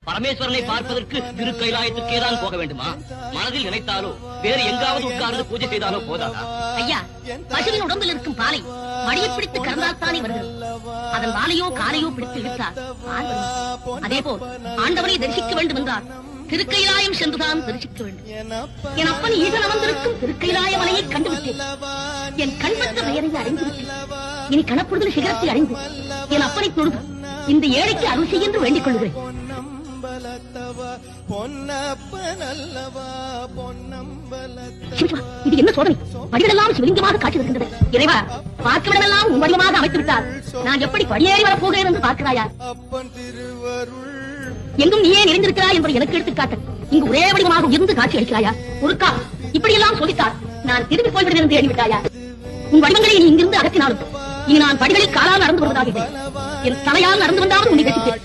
பரமேஸ்வரனை பார்ப்பதற்கு திருக்கைலாயத்துக்கே தான் போக வேண்டுமா? மனதில் நினைத்தாலோ வேறு எங்காவது உட்கார்ந்து பூஜை செய்தாலோ போதாதா? ஐயா, பசுவின் உடம்பில் இருக்கும் பாலை மடியை பிடித்து கறந்தால் தானே வருகிறது. அதன் வாலையோ காலையோ பிடித்து இழுத்தால் பால் வரும். அதே போல் ஆண்டவனை தரிசிக்க வேண்டும் என்றால் திருக்கைலாயம் சென்றுதான் தரிசிக்க வேண்டும். என் அப்பன் ஈசன் அமர்ந்திருக்கும் திருக்கைலாய மலையை கண்டுவிட்டேன். என் கண்பற்ற பெயரை அறிந்துவிட்டேன். இனி கணப்பொழுதில் சிகரத்தை அறிந்து என் அப்பனை தொழுது இந்த ஏழைக்கு அருள் செய்ய என்று வேண்டிக் கொள்கிறேன். இது என்ன சோதனை? வடிவெல்லாம் சிவலிங்கமாக காட்சி வருகின்றது. இறைவா, பார்க்கவிடமெல்லாம் உன் வடிவமாக அமைத்து விட்டார். நான் எப்படி படியேறி வரப் போகிறேன் என்று பார்க்கிறாயா? எங்கும் நீயே நிறைந்திருக்கிறாய் என்பதை எனக்கு எடுத்துக்காட்டு. இங்கு ஒரே வடிவமாக இருந்து காட்சி அளிக்கிறாயா? ஒருக்கா இப்படியெல்லாம் சொல்லித்தார். நான் திரும்பி போய்விடுவேன் என்று எண்ணிவிட்டாயா? உன் வடிவங்களை நீ இங்கிருந்து அகற்றினாலும் இனி நான் படிகளில் காலால் நடந்து வருவதாக என் தலையால் நடந்து வந்தாவது உன்னை கட்டித்தேன்.